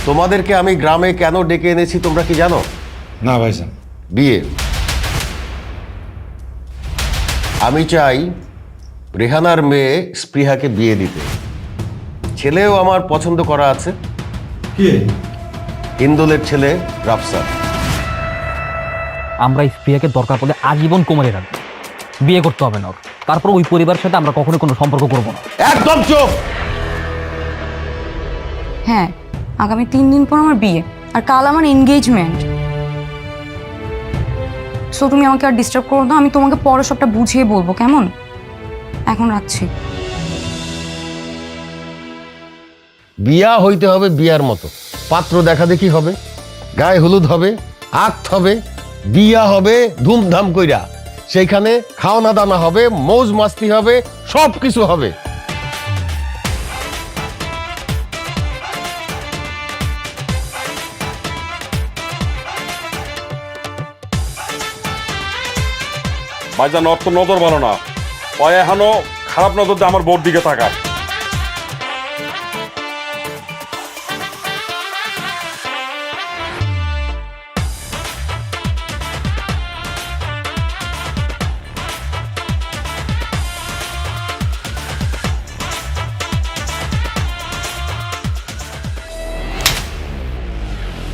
তোমাদেরকে আমি গ্রামে কেন ডেকে এনেছি তোমরা কি জানো? না ভাইজান। বিয়ে। আমি চাই রেহানার মেয়ে স্পৃহাকে বিয়ে দিতে। ছেলেও আমার পছন্দ করা আছে। কে? ইন্দোলের ছেলে রাফসান। আমরা স্পৃহাকে দরকার পড়লে আজীবন কোমরে রাখবো, বিয়ে করতে হবে না। তারপর ওই পরিবারের সাথে আমরা কখনো কোনো সম্পর্ক করবো না। একদম চুপ। হ্যাঁ, আগামী 3 দিন পর আমার বিয়ে, আর কাল আমার এনগেজমেন্ট। সো তুমি আমাকে আর ডিস্টার্ব করো না, আমি তোমাকে পরে সবটা বুঝিয়ে বলবো, কেমন? এখন রাখছি। বিয়া হইতে হবে বিয়ার মতো। পাত্র দেখা দেখি হবে, গায়ে হলুদ হবে, আক্ত হবে, বিয়া হবে ধুমধাম কইরা। সেইখানে খাওনা দানা হবে, মৌজ মাস্তি হবে, সব কিছু হবে। ভাইজান ওর তো নজর ভালো না, ও এখনো খারাপ নজর দিয়ে আমার বোর দিকে তাকায়।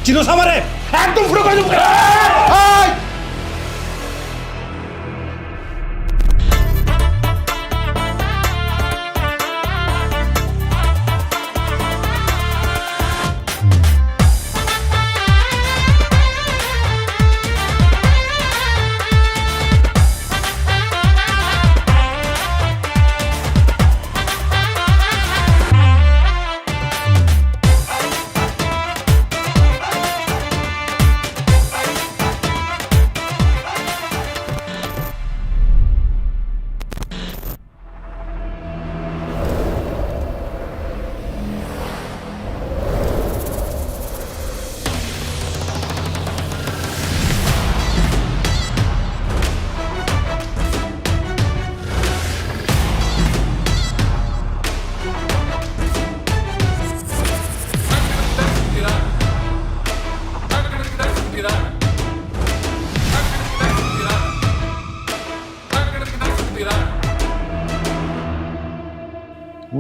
চিনোস আমারে? একদম পুরো করে দেবো।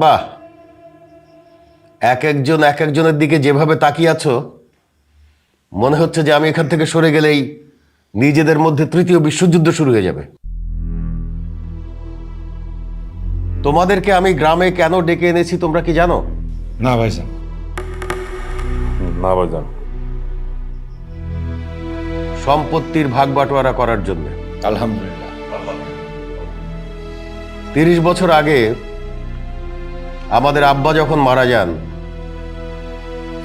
বাহ, এক একজনের দিকে যেভাবে তাকিয়ে আছো, মনে হচ্ছে যে আমি এখান থেকে সরে গেলেই নিজেদের মধ্যে তৃতীয় বিশ্বযুদ্ধ শুরু হয়ে যাবে। তোমাদেরকে আমি গ্রামে কেন ডেকে এনেছি তোমরা কি জানো? না ভাইজান। না ভাইজান। সম্পত্তির ভাগ বাটোয়ারা করার জন্য। আলহামদুলিল্লাহ। 30 বছর আগে আমাদের আব্বা যখন মারা যান,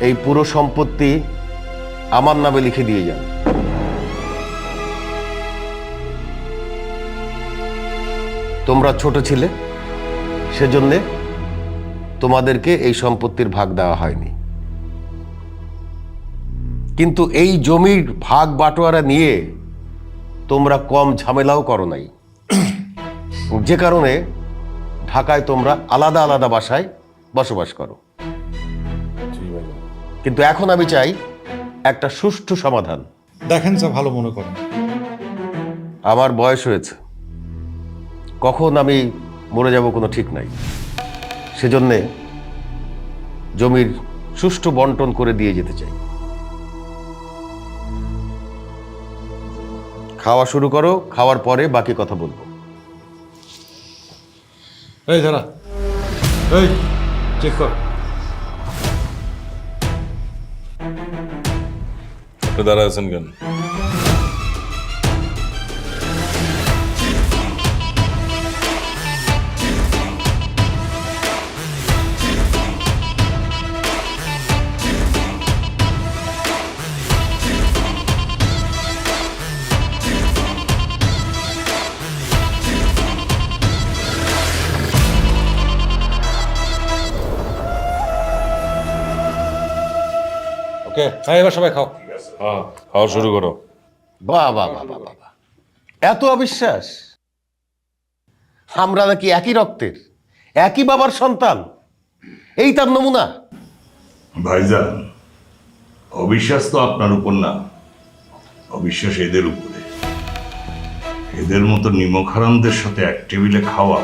এই পুরো সম্পত্তি আমার নামে লিখে দিয়ে যান। তোমরা ছোট ছিলে, সেজন্য তোমাদেরকে এই সম্পত্তির ভাগ দেওয়া হয়নি। কিন্তু এই জমির ভাগ বাটোয়ারা নিয়ে তোমরা কম ঝামেলাও করো নাই, যে কারণে ঢাকায় তোমরা আলাদা আলাদা বাসায় বসবাস করো। কিন্তু এখন আমি চাই একটা সুষ্ঠু সমাধান। দেখেন যা ভালো মনে করেন। আমার বয়স হয়েছে, কখন আমি মরে যাব কোনো ঠিক নাই। সেজন্যে জমির সুষ্ঠু বন্টন করে দিয়ে যেতে চাই। খাওয়া শুরু করো, খাওয়ার পরে বাকি কথা বলবো। এই দাঁড়া, এই চেক কর। আপনি দাঁড়ায় আছেন কেন? ওকে, হ্যাঁ এবার সবাই খাও। হ্যাঁ, খাওয়া শুরু করো। বাহ বাহ বাহ বাহ বাহ বাহ। এত অবিশ্বাস! আমরা নাকি একই রক্তের, একই বাবার সন্তান, এই তার নমুনা। ভাইজান, অবিশ্বাস তো আপনার উপর না, অবিশ্বাস এদের উপরে। এদের মতো নিমকহারামদের সাথে এক টেবিলে খাওয়া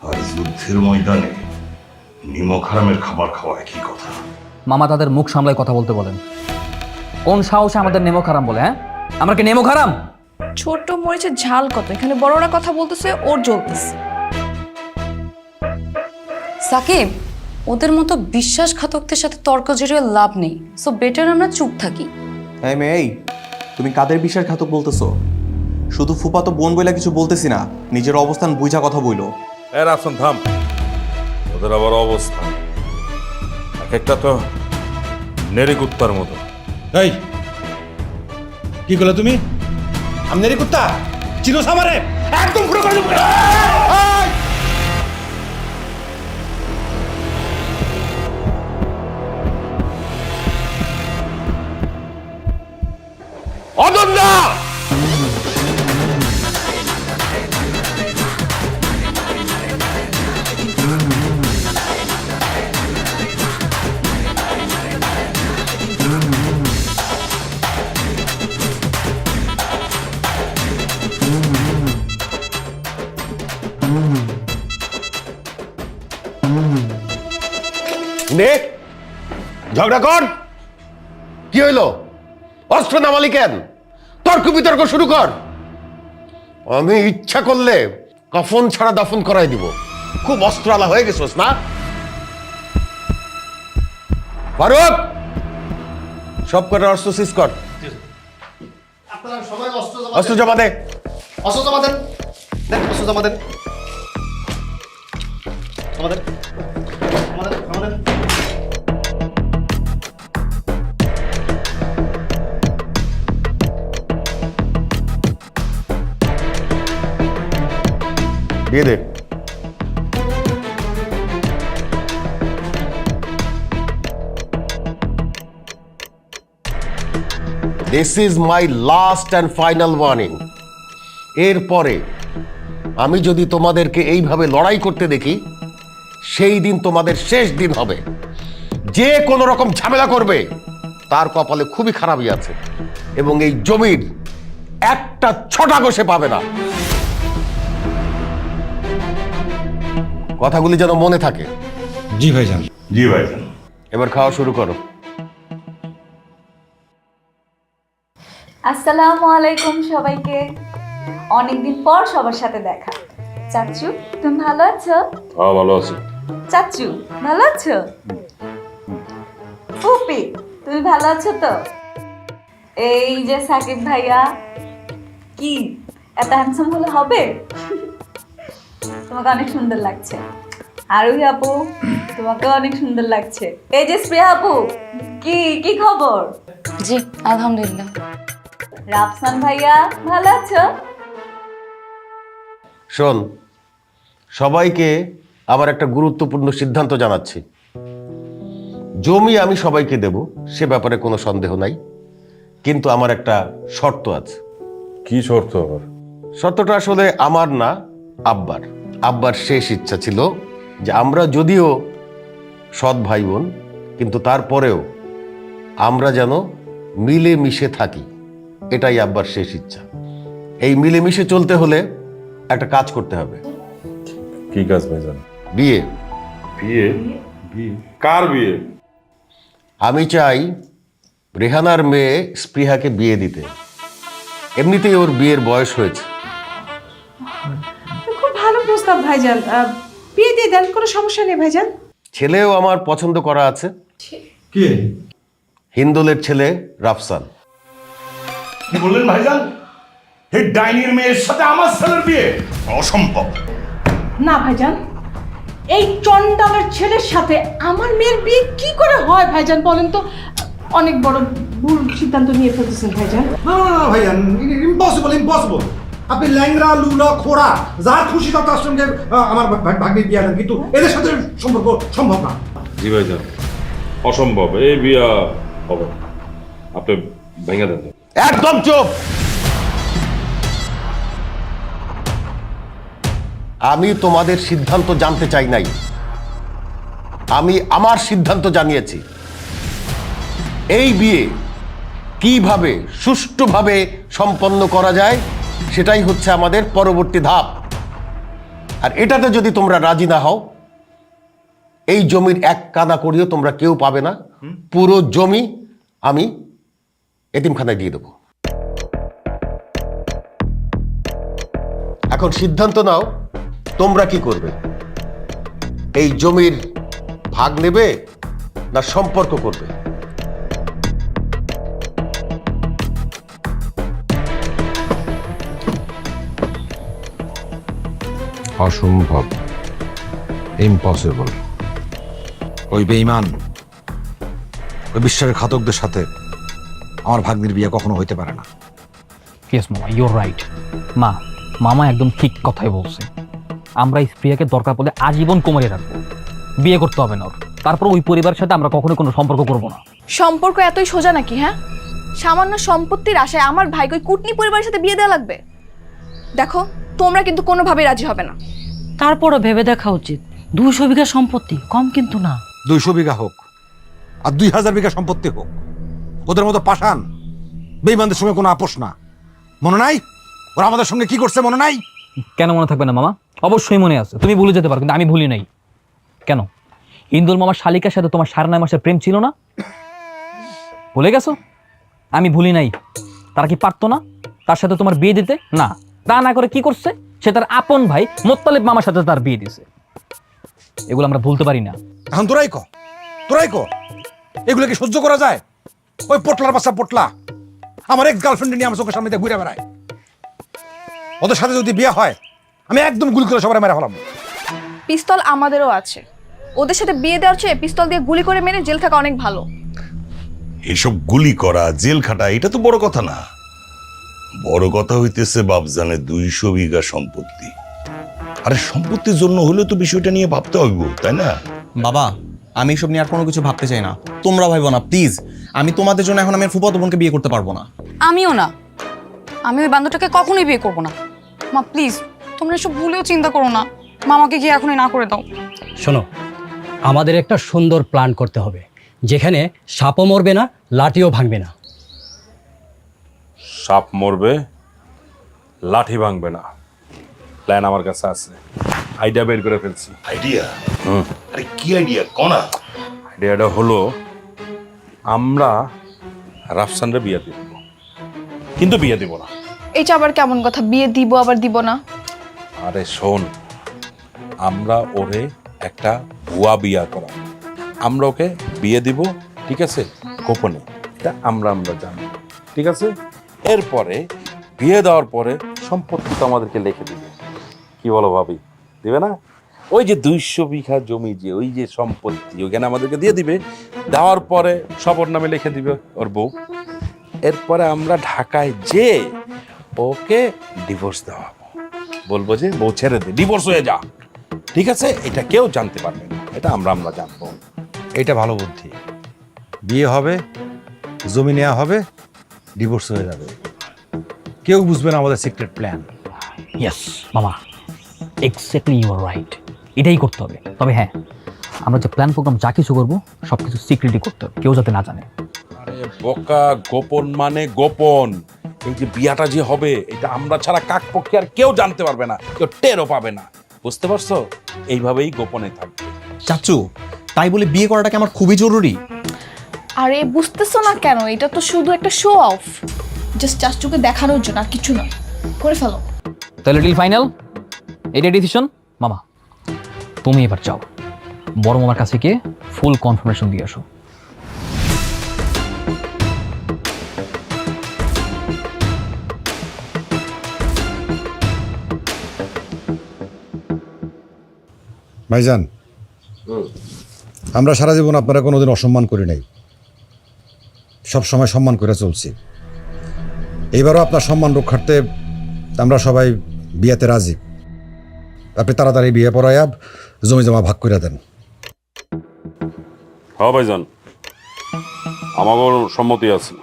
আর যুদ্ধের ময়দানে নিমকহারামের খাবার খাওয়া একই কথা। মামা তাদের মুখ সামলায় কথা বলতে বলেন। কোন সাহসে আমাদের নেমো খারাম বলে? হ্যাঁ, আমরা কি নেমো খারাম? ছোট মরিচের ঝাল কত, এখানে বড়রা কথা বলতেছে, ওর জ্বলতেছে। সাকিব, ওদের মতো বিশ্বাসঘাতকদের সাথে তর্ক জড়িয়ে লাভ নেই, সো বেটার আমরা চুপ থাকি। এই মেয়ে, এই তুমি কাদের বিশ্বাসঘাতক বলতেছো? শুধু ফুপাতো বোন বইলা কিছু বলতেছি না, নিজের অবস্থান বুঝা কথা বইলো। এর আসুন থাম, ওদের আবার অবস্থা এক একটা তো নেড়ে কুত্তার মতো। এই কি করলে তুমি? আমনেরি কুত্তা চিনো সামারে একদম পুরো করে দেবো। অদন্যা নে ঝগড়া কর। কি হইল? অস্ত্র নামালি কেন? তর্ক বিতর্ক শুরু কর। আমি ইচ্ছা করলে কফন ছাড়া দাফন করাই দিব। খুব অস্ত্রালা হয়ে গেছিস না ফারুক? সব কটার অস্ত্র সিজ কর। অস্ত্র জমা দে। অস্ত্র জমা দেন, অস্ত্র জমা দেন, জমা দেন, জমা দেন, জমা দেন। দিয়ে দে। This is my last and final warning. এরপরে আমি যদি তোমাদেরকে এইভাবে লড়াই করতে দেখি, সেই দিন তোমাদের শেষ দিন হবে। যে কোনো রকম ঝামেলা করবে তার কপালে খুবই খারাপই আছে, এবং এই জমির একটা ছটা গোসে পাবে না। কথাগুলি যেন মনে থাকে। জি ভাইজান। জি ভাইজান। এবার খাওয়া শুরু করো। আসসালামু আলাইকুম সবাইকে। অনেকদিন পর সবার সাথে দেখা। চাচু তুমি ভালো আছো? হ্যাঁ ভালো আছি। চাচু ভালো আছো? ফুপি তুমি ভালো আছো তো? এই যে সাকিব ভাইয়া, কি এত হ্যান্ডসাম হলে হবে? তোমাকে অনেক সুন্দর লাগছে। আরোহী আপু তোমাকে অনেক সুন্দর লাগছে। এই যে স্প্রিয়া আপু, কি কি খবর? জি আলহামদুলিল্লাহ। রাফসান ভাইয়া ভালো আছো? শোন, সবাইকে আবার একটা গুরুত্বপূর্ণ সিদ্ধান্ত জানাচ্ছি। জমি আমি সবাইকে দেব, সে ব্যাপারে কোনো সন্দেহ নাই, কিন্তু আমার একটা শর্ত আছে। কি শর্ত আবার? শর্তটা আসলে আমার না, আব্বার। আব্বার শেষ ইচ্ছা ছিল যে আমরা যদিও সৎ ভাই বোন, কিন্তু তারপরেও আমরা যেন মিলে মিশে থাকি। এটাই আব্বার শেষ ইচ্ছা। এই মিলেমিশে চলতে হলে একটা কাজ করতে হবে। কি কাজ ভাইজান? বিয়ে। বিয়ে? বিয়ে কার বিয়ে? আমি চাই রেহানার মেয়ে স্পৃহাকে বিয়ে দিতে। এমনিতেই ওর বিয়ের বয়স হয়েছে। খুব ভালো প্রস্তাব ভাইজান, বিয়ে দিয়ে দেন, কোনো সমস্যা নেই ভাইজান। ছেলেও আমার পছন্দ করা আছে। কি হিন্দোলের ছেলে রাফসান। কি বললেন ভাইজান? এই ডাইনির মেয়ের সাথে আমার ছেলের বিয়ে? অসম্ভব। না ভাইজান, এই চন্ডালের ছেলের সাথে আমার মেয়ের বিয়ে কি করে হয় ভাইজান বলেন তো? অনেক বড় ভুল সিদ্ধান্ত নিয়ে ফেলতেছেন ভাইজান। না না না ভাইজান, ইম্পসিবল ইম্পসিবল। আপনি ল্যাংরা লুলা খোড়া যার খুশি তার সঙ্গে আমার ভাগ্নে বিয়ে দেন, কিন্তু এদের সাথে সম্পর্ক সম্ভব না। জি ভাইজান, অসম্ভব, এই বিয়া হবে না। আপনি ভেঙে দেন। একদম চুপ। আমি তোমাদের সিদ্ধান্ত জানতে চাই নাই, আমি আমার সিদ্ধান্ত জানিয়েছি। এই বিয়ে কিভাবে সুষ্ঠুভাবে সম্পন্ন করা যায় সেটাই হচ্ছে আমাদের পরবর্তী ধাপ। আর এটাতে যদি তোমরা রাজি না হও, এই জমির এক কানা করিও তোমরা কেউ পাবে না। পুরো জমি আমি এতিমখানায় দিয়ে দেবো। এখন সিদ্ধান্ত নাও, তোমরা কি করবে? এই জমির ভাগ নেবে না সম্পর্ক করবে? অসম্ভব, ইম্পসিবল। ওই বেঈমান, ওই বিশ্বাসের ঘাতকদের সাথে আমার ভাগ্নির বিয়ে কখনো হইতে পারে না। ইয়েস মামা, ইউর রাইট। মামা একদম ঠিক কথাই বলছে। আমরা স্প্রিয়াকে দরকার পড়লে আজীবন কোমরে রাখবো, বিয়ে করতে হবে না ওর। তারপর ওই পরিবারের সাথে আমরা কখনো কোনো সম্পর্ক করব না। সম্পর্ক এতই সোজা নাকি? হ্যাঁ, সামান্য সম্পত্তির আশায় আমার ভাইকে ওই কুটনি পরিবারের সাথে বিয়ে দেওয়া লাগবে? দেখো, তোমরা কিন্তু কোনোভাবেই রাজি হবে না। তারপরও ভেবে দেখা উচিত, 200 বিঘা সম্পত্তি কম কিন্তু না। 200 বিঘা হোক আর 2000 বিঘা সম্পত্তি হোক, ওদের মতো পাষাণ বেঈমানদের সঙ্গে কোনো আপোষ না। মনে নাই ওরা আমাদের সঙ্গে কি করছে? মনে নাই? কেন মনে থাকবে না মামা? অবশ্যই মনে আছে। তুমি ভুলে যেতে পারো, কিন্তু আমি ভুলি নাই। কেন, ইন্দুল মামার শালিকার সাথে তোমার 9.5 মাসের প্রেম ছিল না? ভুলে গেছো? আমি ভুলি নাই। তারা কি পারতো না তার সাথে তোমার বিয়ে দিতে? না, তা না করে কি করছে? সে তার আপন ভাই মোত্তালেব মামার সাথে তার বিয়ে দিছে। এগুলো আমরা ভুলতে পারি না। এখন তোরাই ক এগুলো কি সহ্য করা যায়? ওই পোটলার বাচ্চা পোটলা আমার এক্স গার্লফ্রেন্ড নিয়ে আমার চোখের সামনে দিয়ে ঘুরে বেড়ায়। ওদের সাথে যদি বিয়ে হয় আমি একদম গুলি করে সবাই মেরে ফেলাম। পিস্তল আমাদেরও আছে। ওদের সাথে বিয়ে দেওয়ার চেয়ে পিস্তল দিয়ে গুলি করে মেরে জেল থাকা অনেক ভালো। এসব গুলি করা, জেল খাটা, এটা তো বড় কথা না। বড় কথা হইতেছে বাপজানে 200 বিঘা সম্পত্তি। আরে সম্পত্তির জন্য হলেও তো বিষয়টা নিয়ে ভাবতে হইব, তাই না? বাবা, আমি এসব নিয়ে আর কোনো কিছু ভাবতে চাই না। তোমরা ভাইবো না প্লিজ। আমি তোমাদের জন্য এখন আমার ফুফাতো বোনকে বিয়ে করতে পারবো না। আমিও না, আমি ওই বান্ধবটাকে কখনোই বিয়ে করবো না। মা প্লিজ, তোমরা এসব ভুলেও চিন্তা করো না। মামাকে গিয়ে এখনই না করে দাও। শোনো, আমাদের একটা সুন্দর প্ল্যান করতে হবে, যেখানে সাপও মরবে না, লাঠিও ভাঙবে না। সাপ মরবে, লাঠি ভাঙবে না। প্ল্যান আমার কাছে আছে, আইডিয়া বের করে ফেলছি। আইডিয়া? আরে কি আইডিয়া কোনা? আইডিয়াটা হলো, আমরা রাফসানরে বিয়ে দিব, কিন্তু বিয়ে দিব না। এইটা আবার কেমন কথা? বিয়ে দিব আবার দিব না? আরে শোন, আমরা ওরে একটা ভুয়া বিয়া করা, আমরা ওকে বিয়ে দিব, ঠিক আছে, গোপনে। এটা আমরা জানি, ঠিক আছে। এরপরে বিয়ে দেওয়ার পরে সম্পত্তি তো আমাদেরকে লিখে দিবে। কি বলো ভাবি, দিবে না? ওই যে 200 বিঘা জমি, যে ওই যে সম্পত্তি, ওইখানে আমাদেরকে দিয়ে দিবে। দেওয়ার পরে সবর নামে লিখে দিবে ওর বউ। এরপরে আমরা ঢাকায় যে ওকে ডিভোর্স দেওয়া, বলবো যে বউ ছেড়ে দে, ডিভোর্স হয়ে যা, ঠিক আছে। এটা কেউ জানতে পারবে না, এটা আমরা জানবো। এটা ভালো বুদ্ধি। বিয়ে হবে, জমি নেওয়া হবে, ডিভোর্স হয়ে যাবে, কেউ বুঝবে না আমাদের সিক্রেট প্ল্যান। ইয়েস মামা, এক্স্যাক্টলি ইউ আর রাইট। এটাই করতে হবে। তবে হ্যাঁ, আমরা যে প্ল্যান প্রোগ্রাম যা কিছু করবো সব কিছু সিক্রেটই করতে হবে, কেউ যাতে না জানে। আরে বোকা, গোপন মানে গোপন। এই যে বিয়াটা যে হবে, এটা আমরা ছাড়া কাক পক্ষে আর কেউ জানতে পারবে না, কেউ টেরও পাবে না। বুঝতে পারছো? এইভাবেই গোপনে থাকবে। চাচু, তাই বলে বিয়ে করাটাকে আমার খুবই জরুরি। আরে বুঝতেছো না কেন? এটা তো শুধু একটা শো অফ, জাস্ট চাচুকে দেখানোর জন্য, আর কিছু না। করে ফেলো। তাহলে ডিল ফাইনাল, এটাই ডিসিশন। মামা, তুমি এবার যাও, বড় মামার কাছে গিয়ে ফুল কনফার্মেশন দিয়ে আসো। ভাইজান, আমরা সারা জীবন আপনারা কোনোদিন অসম্মান করি নাই, সব সময় সম্মান করে চলছি। এইবারও আপনার সম্মান রক্ষার্থে আমরা সবাই বিয়েতে রাজি। আপনি তাড়াতাড়ি বিয়ে পড়াইয়া জমি জমা ভাগ করে দেন। হ্যাঁ ভাইজান, আমারও সম্মতি আছে।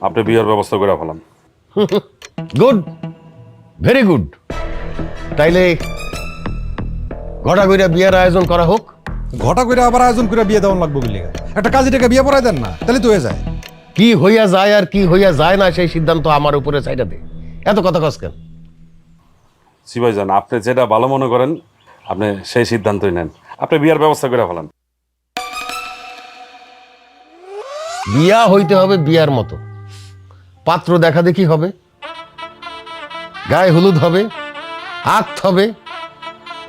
আপনি বিয়ের ব্যবস্থা করে ফেলাম। Good, very good. তাইলে ঘটা কইরা বিয়ের আয়োজন করা হোক। ঘটা করে আবার আয়োজন করে বিয়ে দেওয়া লাগবে বলে একটা কাজীটাকে বিয়ে পড়াই দেন না, তাহলে তো হয়ে যায়। কি হইয়া যায় আর কি হইয়া যায় না সেই সিদ্ধান্ত আমার উপরে চাইটা দে। এত কথা কস কেন? শিবাইজান, আপনি যেটা ভালো মনে করেন আপনি সেই সিদ্ধান্তই নেন। আপনি বিয়ার ব্যবস্থা করে ফেলান। বিয়া হইতে হবে বিয়ার মতো, পাত্র দেখা দেখি হবে, গায়ে হলুদ হবে, আখ হবে,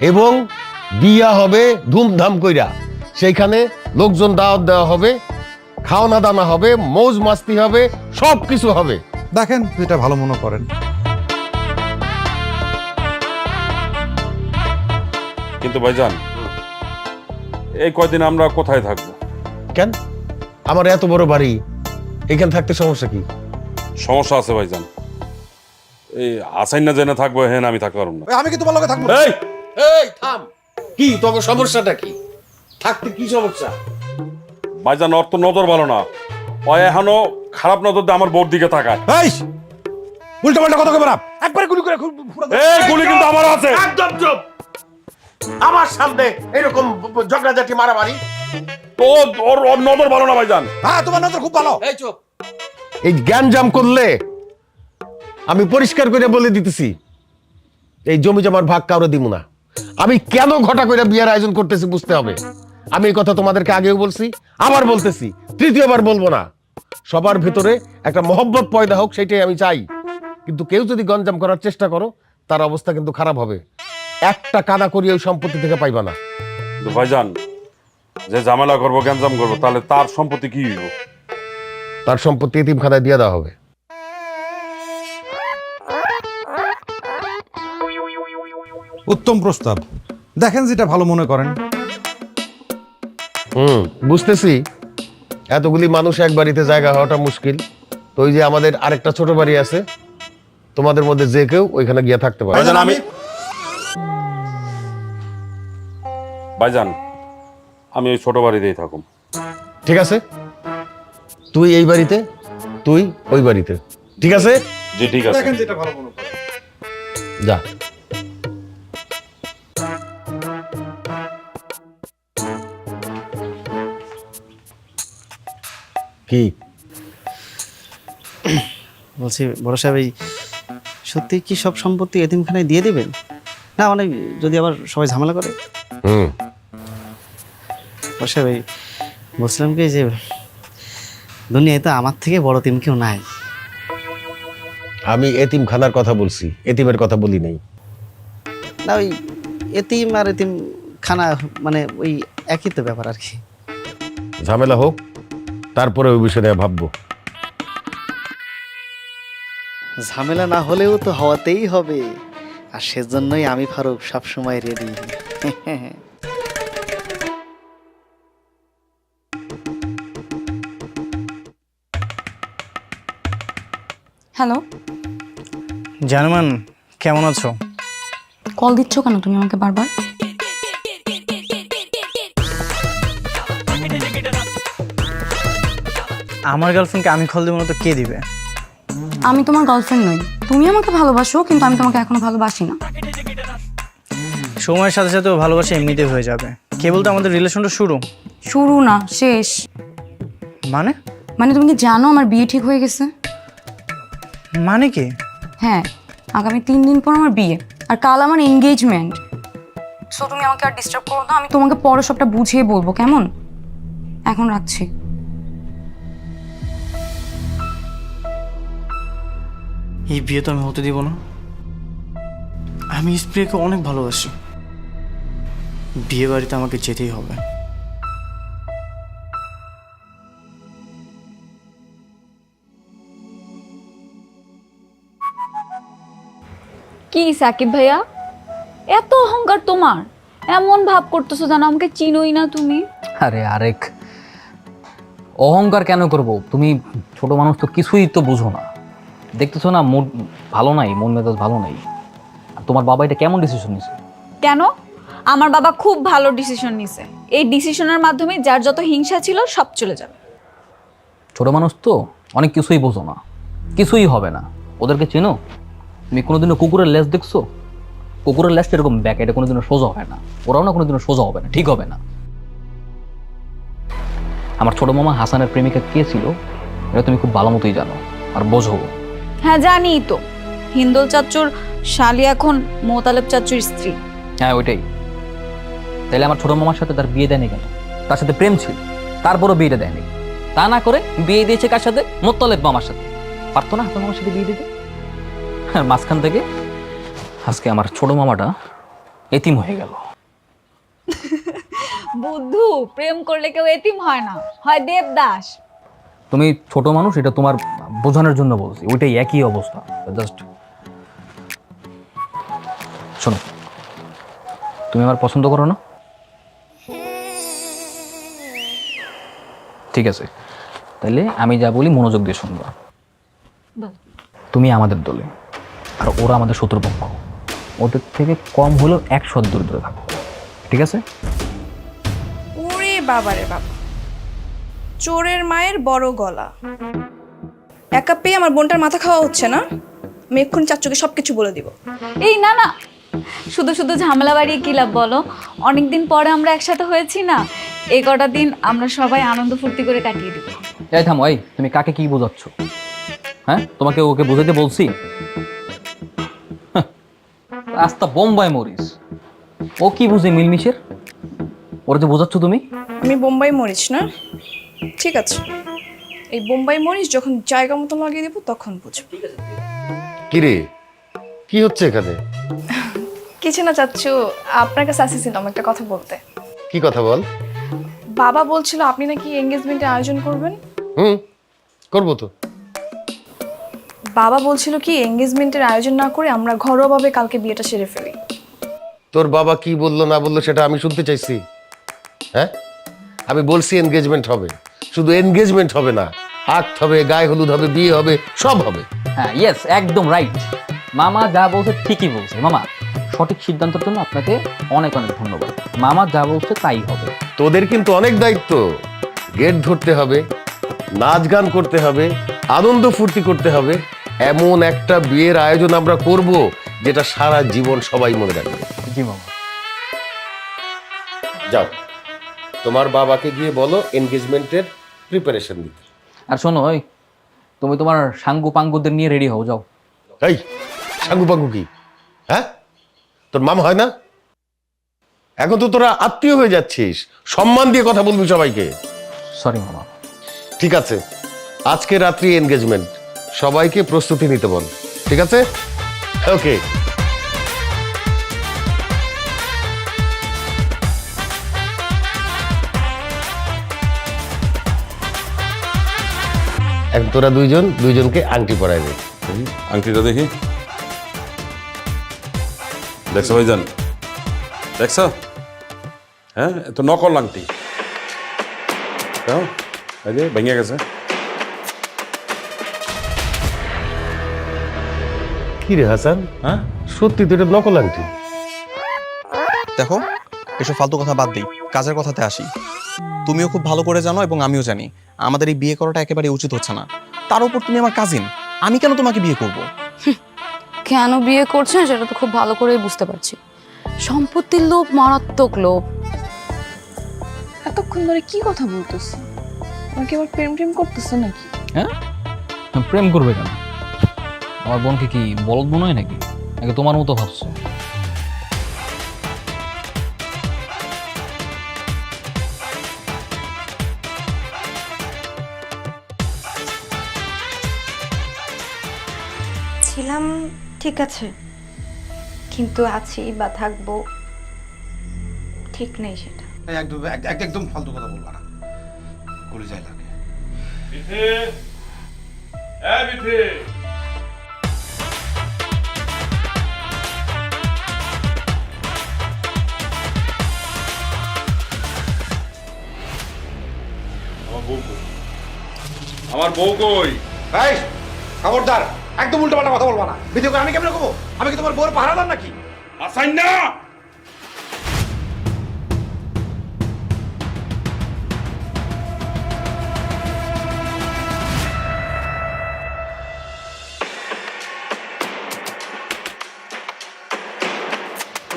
এবং বিয়া হবে ধুমধাম কইরা। সেইখানে লোকজন দাওয়াত দেওয়া হবে, খাওয়ানা দানা হবে, মৌজ মাস্তি হবে, সব কিছু হবে। দেখেন যেটা ভালো মনে করেন। কিন্তু ভাইজান, এই কয়দিন আমরা কোথায় থাকবো? কেন? আমার এত বড় বাড়ি, এখানে থাকতে সমস্যা কি? সমস্যা আছে ভাইজান। এই আসাইন না জেনে থাকবো, হ্যাঁ আমি থাকতে পারবো না। আমি কি তোমার লগে থাকবো? এই এই থাম, কি তোর সমস্যাটা কি? থাকতে কি সমস্যা? ভাইজান, ওর তো নজর ভালো না, ও এখনো খারাপ নজর দিয়ে আমার বোর দিকে তাকায়। এই উল্টা পাল্টা কথা কইবা না, একবারে গুলি করে এই গুলি কিন্তু আমার আছে। একদম চুপ! আমার সামনে এরকম ঝগড়াঝাটি মারামারি? তো ওর নজর ভালো না ভাইজান। হ্যাঁ, তোমার নজর খুব ভালো। এই চুপ! এই জ্ঞান জাম করলে আমি পরিষ্কার করে বলে দিতেছি, এই জমি জমার ভাগ কাউরে দিব না। আমি কেন ঘটা করে বিয়ের আয়োজন করতেছি বুঝতে হবে। আমি এই কথা তোমাদেরকে আগেও বলছি, আবার বলতেছি, তৃতীয়বার বলবো না। সবার ভেতরে একটা মহব্বত পয়দা হোক, সেটাই আমি চাই। কিন্তু কেউ যদি গঞ্জাম করার চেষ্টা করো, তার অবস্থা কিন্তু খারাপ হবে। একটা কাদা করিয়ে ওই সম্পত্তি থেকে পাইবা না। কিন্তু ভাইজান, যে ঝামেলা করবো, গ্যাঞ্জাম করবো, তাহলে তার সম্পত্তি কি হইব? তার সম্পত্তি এতিমখানায় দিয়ে দেওয়া হবে। উত্তম প্রস্তাব, দেখেন যেটা ভালো মনে করেন। বুঝতেছি এতগুলি মানুষ এক বাড়িতে জায়গা হওয়াটা মুশকিল। তো ওই যে আমাদের আরেকটা ছোট বাড়ি আছে, তোমাদের মধ্যে যে কেউ ওইখানে গিয়ে থাকতে পারে। ভাইজান আমি ওই ছোট বাড়িতেই থাকুম। ঠিক আছে, তুই এই বাড়িতে, তুই ওই বাড়িতে, ঠিক আছে? জি ঠিক আছে। দেখেন যেটা ভালো মনে করেন। যা। কি বলছি বড় সাহেব, এই সত্যি কি সব সম্পত্তি এতিমখানায় দিয়ে দেবেন? না মানে যদি আবার সবাই ঝামেলা করে। বড় সাহেব, এই বলছিলাম কি যে দুনিয়ায় তো আমার থেকে বড় এতিম কেউ নাই। আমি এতিমখানার কথা বলছি, এতিমের কথা বলি নাই। না ওই এতিম আর এতিম খানা মানে ওই একই তো ব্যাপার আর কি। ঝামেলা হোক, তারপরে ওই বিষয়ে নিয়ে ভাববো। ঝামেলা না হলেও তো হওয়াতেই হবে, আর সেজন্যই আমি ফারুক সবসময় রেডি। হ্যালো, জানমান কেমন আছো? কল দিচ্ছ কেন তুমি আমাকে বারবার? আমার গার্লফ্রেন্ডকে আমি কল দেবো না তো কে দিবে? আমি তোমার গার্লফ্রেন্ড নই। তুমি আমাকে ভালোবাসো, কিন্তু আমি তোমাকে এখনো ভালোবাসি না। সময়ের সাথে সাথে ভালোবাসা এমনিতে হয়ে যাবে, কেবল তো আমাদের রিলেশনটা শুরু। শুরু না, শেষ। মানে? মানে তুমি কি জানো আমার বিয়ে ঠিক হয়ে গেছে? মানে কি? হ্যাঁ, আগামী 3 দিন পর আমার বিয়ে, আর কাল আমার এনগেজমেন্ট। সো তুমি আমাকে আর ডিস্টার্ব করো না, আমি তোমাকে পরে সবটা বুঝিয়ে বলবো, কেমন? এখন রাখছি। এই বিয়ে তো আমি হতে দিব না। আমি স্প্রেকে অনেক ভালোবাসি, বিয়ে বাড়িতে আমাকে যেতেই হবে। কি সাকিব ভাইয়া, এত অহংকার তোমার? এমন ভাব করতেছো যেন আমাকে চিনোই না তুমি। আরে আরেক অহংকার কেন করব? তুমি ছোট মানুষ তো, কিছুই তো বুঝো না। দেখতেছো না মুড ভালো নাই, মন মেজাজ ভালো নাই। আর তোমার বাবা এটা কেমন ডিসিশন নিছে? কেন? আমার বাবা খুব ভালো ডিসিশন নিছে। এই ডিসিশনের মাধ্যমে যার যত হিংসা ছিল সব চলে যাবে। ছোট মানুষ তো, অনেক কিছুই বোঝো না, কিছুই হবে না। ওদেরকে চেনো? তুমি কোনোদিনও কুকুরের লেজ দেখছো? কুকুরের লেজটা এরকম ব্যাক, এটা কোনোদিনও সোজা হয় না। ওরাও না কোনোদিনও সোজা হবে না, ঠিক হবে না। আমার ছোট মামা হাসানের প্রেমিকা কে ছিল এটা তুমি খুব ভালো মতোই জানো আর বোঝো। হ্যাঁ জানি তো, হিন্দোল চাচ্চুর শালি এখন মোতালেব চাচ্চুর স্ত্রী। হ্যাঁ ওইটাই। তাইলে আমার ছোট মামার সাথে তার বিয়ে দেয়নি কেন? তার সাথে প্রেম ছিল, তারপরও বিয়েটা দেয়নি। তা না করে বিয়ে দিয়েছে কার সাথে? মোত্তালেব মামার সাথে। পারতো না হাসান মামার সাথে বিয়ে দিতে? হ্যাঁ, মাঝখান থেকে আজকে আমার ছোট মামাটা এতিম হয়ে গেল। বুদ্ধু, প্রেম করলে কেউ এতিম হয় না, হয় দেবদাস। তুমি ছোট মানুষ, এটা তোমার বোঝানোর জন্য বলছি। ওইটাই একই অবস্থা। জাস্ট শোনো, তুমি আমার পছন্দ করো না? ঠিক আছে, তাইলে আমি যা বলি মনোযোগ দিয়ে শুনবা। তুমি আমাদের দলে আর ওরা আমাদের শত্রুপক্ষ। ওদের থেকে কম হলেও 100 দূরে দূরে থাকো, ঠিক আছে? ওরে বাবারে বাবা, চোরের মায়ের বড় গলা। একা পেয়ে আমার বোনটার মাথা খাওয়া হচ্ছে না। আমি এক্ষুনি চাচ্চুকে সব কিছু বলে দিব। এই না না, শুধু শুধু ঝামেলা বাড়িয়ে কি লাভ বলো? অনেকদিন পরে আমরা একসাথে হয়েছি না, এই কটা দিন আমরা সবাই আনন্দ ফুর্তি করে কাটিয়ে দিব। এই থামো, এই তুমি কাকে কি বোঝাচ্ছ? হ্যাঁ, তোমাকে ওকে বোঝাতে বলছি? রাস্তা বোম্বাই মরিস, ও কি বুঝে মিলমিশের? ওরা যে বোঝাচ্ছ তুমি। আমি বোম্বাই মরিচ না? ঠিক আছে, এই বোম্বাই মরিচ যখন জায়গা মতো লাগিয়ে দেবো তখন বুঝবো। কিরে, কি হচ্ছে এখানে? কিছু না চাচ্চু, আপনার কাছে আসছিলাম একটা কথা বলতে। কি কথা বল। বাবা বলছিল আপনি নাকি এঙ্গেজমেন্টের আয়োজন করবেন। করবো তো। বাবা বলছিল কি এঙ্গেজমেন্টের আয়োজন না করে আমরা ঘরোয়াভাবে কালকে বিয়েটা সেরে ফেলি। তোর বাবা কি বললো না বললো সেটা আমি শুনতে চাইছি? হ্যাঁ, আমি বলছি এনগেজমেন্ট হবে। শুধু এনগেজমেন্ট হবে না, আক্ত হবে, গায়ে হলুদ হবে, বিয়ে হবে, সব হবে। হ্যাঁ, ইয়েস, একদম রাইট। মামা যা বলছে ঠিকই বলছে। মামা, সঠিক সিদ্ধান্তের জন্য আপনাকে অনেক অনেক ধন্যবাদ। মামা যা বলছে তাই হবে। তোদের কিন্তু অনেক দায়িত্ব। গেট ধরতে হবে, নাচ গান করতে হবে, আনন্দ ফুর্তি করতে হবে। এমন একটা বিয়ের আয়োজন আমরা করব যেটা সারা জীবন সবাই মনে রাখবে। জি মামা। যাও, তোমার বাবাকে গিয়ে বলো এনগেজমেন্টের প্রিপারেশন দিতে। আর শোনো, ওই তুমি তোমার সাঙ্গু পাঙ্গুদের নিয়ে রেডি হও, যাও। এই সাঙ্গু পাঙ্গু কি? হ্যাঁ, তোর মামা হয় না? এখন তো তোরা আত্মীয় হয়ে যাচ্ছিস, সম্মান দিয়ে কথা বলবি সবাইকে। সরি মামা। ঠিক আছে, আজকে রাত্রি এনগেজমেন্ট, সবাইকে প্রস্তুতি নিতে বল। ঠিক আছে, ওকে। এখন তোরা দুইজনকে আংটি পরাই দে। আংটিটা দেখি। দেখছো ভাইজান, দেখছো? হ্যাঁ, এ তো নকল আংটি। এই যে ভেঙে গেছে। কি রে হাসান, হ্যাঁ সত্যি তো এটা নকল আংটি? দেখো, এসব ফালতু কথা বাদ দিই, কাজের কথাতে আসি। তুমিও খুব ভালো করে জানো এবং আমিও জানি আমাদের এই বিয়ে করাটা একেবারে উচিত হচ্ছে না। তার উপর তুমি আমার কাজিন, আমি কেন তোমাকে বিয়ে করব? কেন বিয়ে করছেন সেটা তো খুব ভালো করেই বুঝতে পারছি। সম্পত্তির লোভ, মারাত্মক লোভ। এতক্ষণ ধরে কি কথা বলতেছো? আমাকে আবার প্রেম প্রেম করতেছো নাকি? হ্যাঁ, প্রেম করবে কেন? আমার বোনকে কি বলদ মনে হয় নাকি? নাকি তোমার মতো ভাবছো? ছিলাম ঠিক আছে, কিন্তু আছি বা থাকবো ঠিক নেই সেটা। একদম ফালতু কথা বলবা না, করে যায় লাগে। আমার বউ কই? এই খবরদার, একদম উল্টো পাল্টা কথা বলবা না। ভিডিও করে আমি কেমন করবো? আমি কি তোমার বউর পাহারাদার নাকি? আসাই না।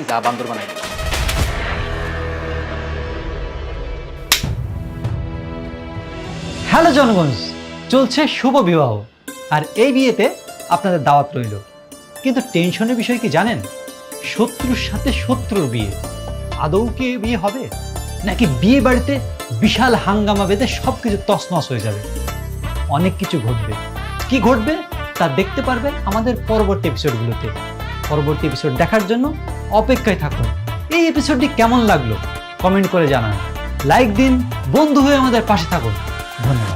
যা বান্দর বানাই দিলাম। হ্যালো জনগঞ্জ, চলছে শুভ বিবাহ, আর এই বিয়েতে আপনাদের দাওয়াত রইল। কিন্তু টেনশনের বিষয় কি জানেন? শত্রুর সাথে শত্রুর বিয়ে। আদৌ কি এই বিয়ে হবে, নাকি বিয়ে বাড়িতে বিশাল হাঙ্গামা বেঁধে সব কিছু তছনছ হয়ে যাবে? অনেক কিছু ঘটবে। কি ঘটবে তা দেখতে পারবেন আমাদের পরবর্তী এপিসোডগুলোতে। পরবর্তী এপিসোড দেখার জন্য অপেক্ষায় থাকুন। এই এপিসোডটি কেমন লাগলো কমেন্ট করে জানান, লাইক দিন, বন্ধু হয়ে আমাদের পাশে থাকুন। ধন্যবাদ।